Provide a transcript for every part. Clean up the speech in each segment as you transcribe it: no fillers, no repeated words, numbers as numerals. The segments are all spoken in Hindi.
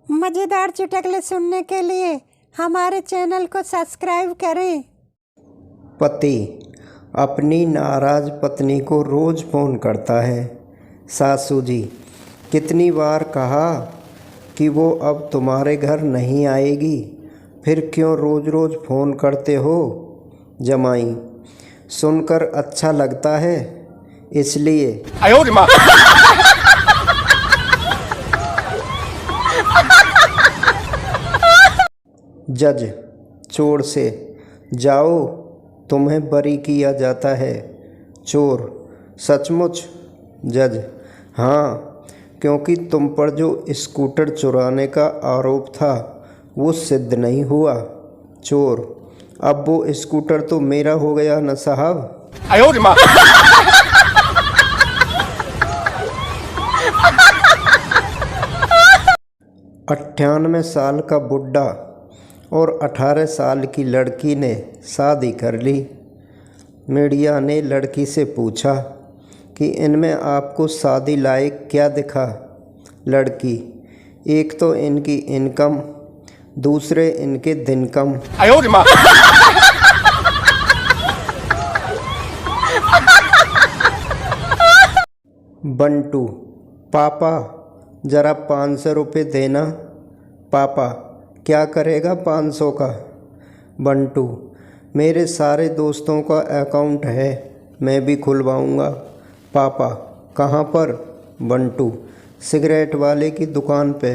मज़ेदार चुटकुले सुनने के लिए हमारे चैनल को सब्सक्राइब करें। पति अपनी नाराज़ पत्नी को रोज़ फ़ोन करता है। सासू जी, कितनी बार कहा कि वो अब तुम्हारे घर नहीं आएगी, फिर क्यों रोज़ रोज़ फ़ोन करते हो। जमाई, सुनकर अच्छा लगता है इसलिए। जज चोर से, जाओ तुम्हें बरी किया जाता है। चोर, सचमुच। जज, हाँ, क्योंकि तुम पर जो स्कूटर चुराने का आरोप था वो सिद्ध नहीं हुआ। चोर, अब वो स्कूटर तो मेरा हो गया न साहब। 98 साल का बुढ़ा और 18 साल की लड़की ने शादी कर ली। मीडिया ने लड़की से पूछा कि इनमें आपको शादी लायक क्या दिखा। लड़की, एक तो इनकी इनकम, दूसरे इनके दिन कम। बंटू, पापा ज़रा 500 रुपये देना। पापा, क्या करेगा 500 का। बंटू, मेरे सारे दोस्तों का अकाउंट है, मैं भी खुलवाऊंगा। पापा, कहाँ पर। बंटू, सिगरेट वाले की दुकान पे।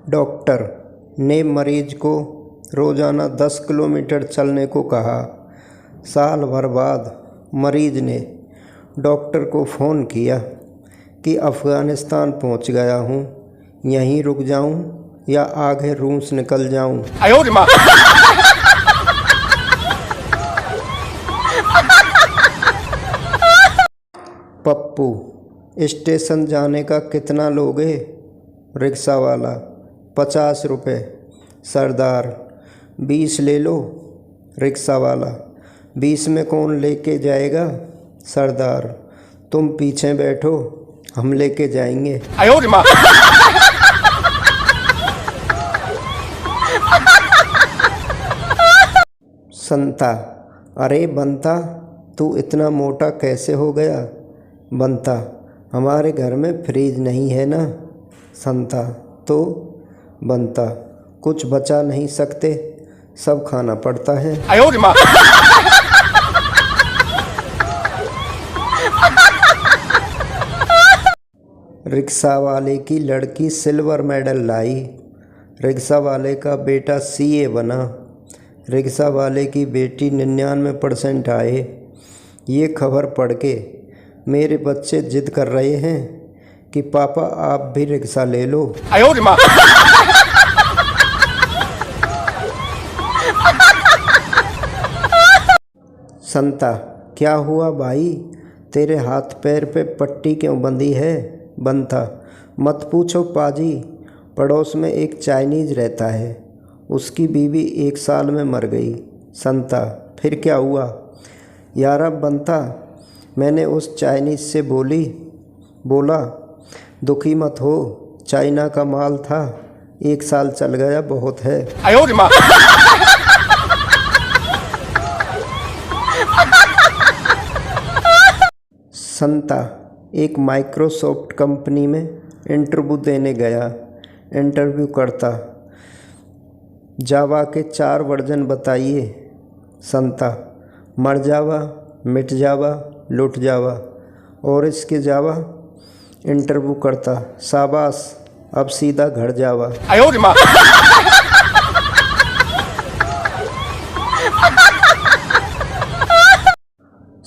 डॉक्टर ने मरीज को रोज़ाना 10 किलोमीटर चलने को कहा। साल भर बाद मरीज ने डॉक्टर को फ़ोन किया कि अफ़गानिस्तान पहुंच गया हूं, यहीं रुक जाऊं या आगे रूस निकल जाऊं। पप्पू, स्टेशन जाने का कितना लोगे। रिक्शा वाला, 50 रुपये। सरदार, 20 ले लो। रिक्शा वाला, 20 में कौन लेके जाएगा। सरदार, तुम पीछे बैठो, हम लेके जाएंगे। संता, अरे बंता, तू इतना मोटा कैसे हो गया। बंता, हमारे घर में फ्रिज नहीं है ना। संता, तो। बंता, कुछ बचा नहीं सकते, सब खाना पड़ता है। रिक्शा वाले की लड़की सिल्वर मेडल लाई। रिक्शा वाले का बेटा सीए बना। रिक्शा वाले की बेटी 99% आए। ये खबर पढ़ के मेरे बच्चे जिद कर रहे हैं कि पापा आप भी रिक्शा ले लो। संता, क्या हुआ भाई, तेरे हाथ पैर पे पट्टी क्यों बंधी है। बंता, मत पूछो पाजी, पड़ोस में एक चाइनीज़ रहता है, उसकी बीवी 1 साल में मर गई। संता, फिर क्या हुआ। यारा बंता, मैंने उस चाइनीज़ से बोला दुखी मत हो, चाइना का माल था, 1 साल चल गया, बहुत है। संता, एक माइक्रोसॉफ्ट कंपनी में इंटरव्यू देने गया। इंटरव्यू करता, जावा के 4 वर्जन बताइए। संता, मर जावा, मिट जावा, लुट जावा। और इसके जावा। इंटरव्यू करता, शाबाश, अब सीधा घर जावा।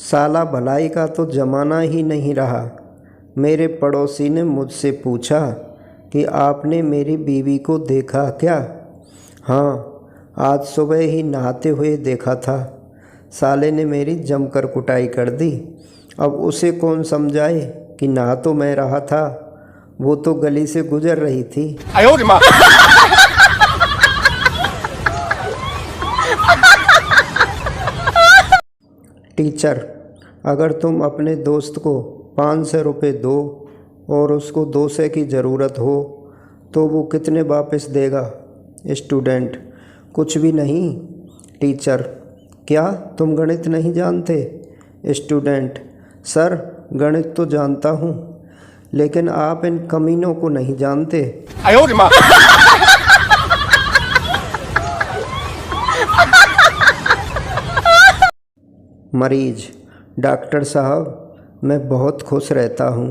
साला भलाई का तो ज़माना ही नहीं रहा। मेरे पड़ोसी ने मुझसे पूछा कि आपने मेरी बीवी को देखा क्या। हाँ, आज सुबह ही नहाते हुए देखा था। साले ने मेरी जमकर कुटाई कर दी। अब उसे कौन समझाए कि नहा तो मैं रहा था, वो तो गली से गुजर रही थी। टीचर, अगर तुम अपने दोस्त को 500 रुपये दो और उसको 200 की ज़रूरत हो तो वो कितने वापस देगा? स्टूडेंट: कुछ भी नहीं। टीचर: क्या तुम गणित नहीं जानते? स्टूडेंट: सर, गणित तो जानता हूँ, लेकिन आप इन कमीनों को नहीं जानते। मरीज: डॉक्टर साहब, मैं बहुत खुश रहता हूँ,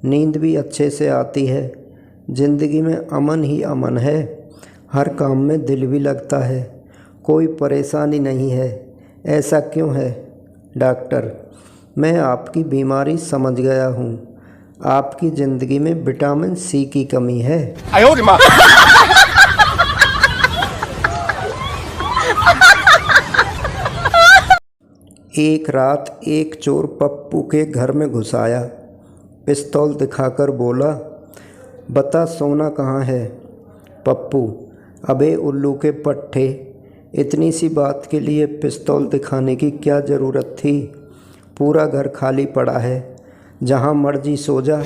नींद भी अच्छे से आती है, ज़िंदगी में अमन ही अमन है, हर काम में दिल भी लगता है, कोई परेशानी नहीं है। ऐसा क्यों है? डॉक्टर: मैं आपकी बीमारी समझ गया हूँ, आपकी ज़िंदगी में विटामिन सी की कमी है। एक रात एक चोर पप्पू के घर में घुस आया, पिस्तौल दिखाकर बोला, बता सोना कहाँ है? पप्पू: अबे उल्लू के पट्टे, इतनी सी बात के लिए पिस्तौल दिखाने की क्या ज़रूरत थी? पूरा घर खाली पड़ा है, जहाँ मर्जी सो जा।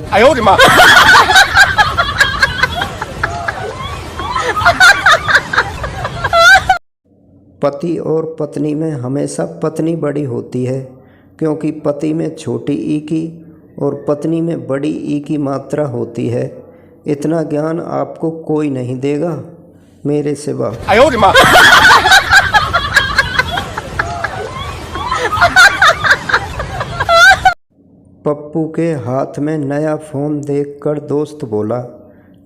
पति और पत्नी में हमेशा पत्नी बड़ी होती है, क्योंकि पति में छोटी ई की और पत्नी में बड़ी ई की मात्रा होती है। इतना ज्ञान आपको कोई नहीं देगा मेरे सिवा। पप्पू के हाथ में नया फ़ोन देखकर दोस्त बोला,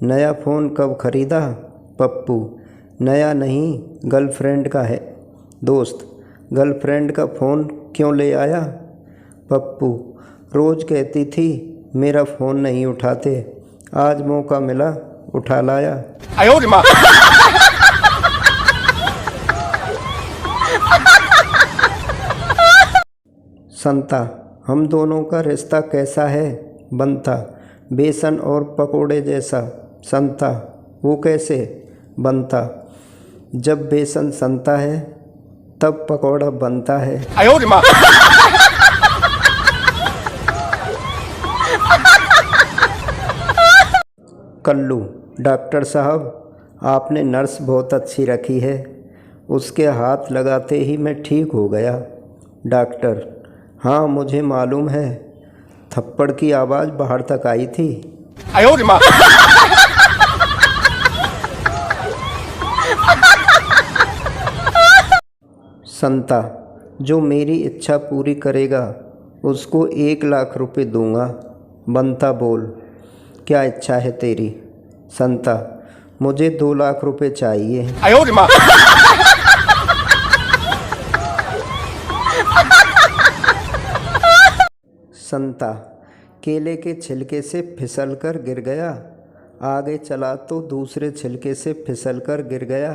नया फ़ोन कब खरीदा? पप्पू: नया नहीं, गर्लफ्रेंड का है। दोस्त: गर्लफ्रेंड का फ़ोन क्यों ले आया? पप्पू: रोज़ कहती थी मेरा फ़ोन नहीं उठाते, आज मौका मिला, उठा लाया। संता: हम दोनों का रिश्ता कैसा है? बनता: बेसन और पकोड़े जैसा। संता: वो कैसे? बनता: जब बेसन सनता है तब पकौड़ा बनता है। कल्लू: डॉक्टर साहब, आपने नर्स बहुत अच्छी रखी है, उसके हाथ लगाते ही मैं ठीक हो गया। डॉक्टर: हाँ मुझे मालूम है, थप्पड़ की आवाज़ बाहर तक आई थी। संता: जो मेरी इच्छा पूरी करेगा उसको 1,00,000 रुपये दूंगा। बनता: बोल, क्या इच्छा है तेरी? संता: मुझे 2,00,000 रुपये चाहिए। संता: केले के छिलके से फिसल कर गिर गया, आगे चला तो दूसरे छिलके से फिसल कर गिर गया,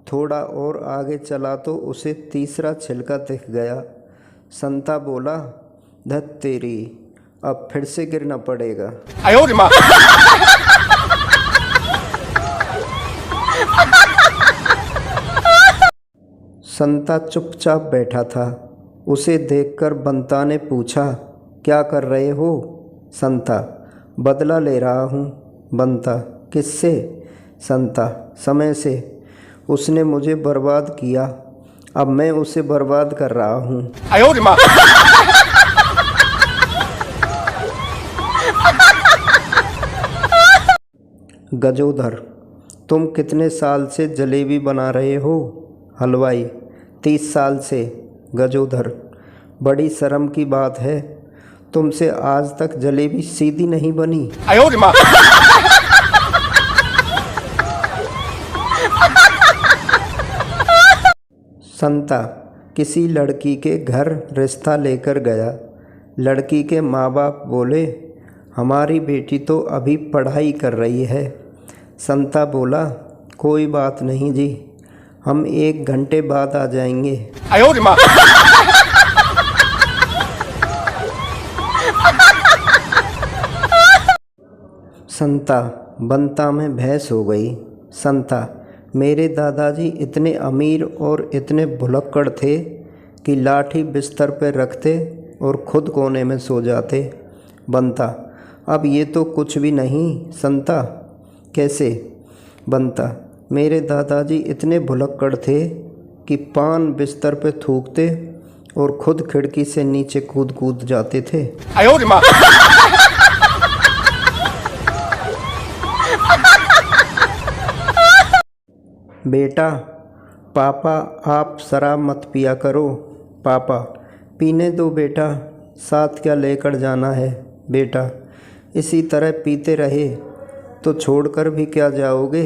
थोड़ा और आगे चला तो उसे तीसरा छिलका दिख गया। संता बोला, धत तेरी, अब फिर से गिरना पड़ेगा। संता चुपचाप बैठा था, उसे देखकर बंता ने पूछा, क्या कर रहे हो? संता: बदला ले रहा हूँ। बंता: किससे? संता: समय से, उसने मुझे बर्बाद किया, अब मैं उसे बर्बाद कर रहा हूँ। गजोधर: तुम कितने साल से जलेबी बना रहे हो? हलवाई: 30 साल से। गजोधर: बड़ी शर्म की बात है, तुमसे आज तक जलेबी सीधी नहीं बनी। संता किसी लड़की के घर रिश्ता लेकर गया, लड़की के माँ बाप बोले, हमारी बेटी तो अभी पढ़ाई कर रही है। संता बोला, कोई बात नहीं जी, हम 1 घंटे बाद आ जाएंगे। संता बंता में भैंस हो गई। संता: मेरे दादाजी इतने अमीर और इतने भुलक्कड़ थे कि लाठी बिस्तर पर रखते, और खुद कोने में सो जाते। बंता, अब ये तो कुछ भी नहीं। संता, कैसे? बंता, मेरे दादाजी इतने भुलक्कड़ थे कि पान बिस्तर पे थूकते और खुद खिड़की से नीचे कूद कूद जाते थे। बेटा, पापा आप शराब मत पिया करो। पापा, पीने दो बेटा, साथ क्या लेकर जाना है। बेटा, इसी तरह पीते रहे तो छोड़कर भी क्या जाओगे।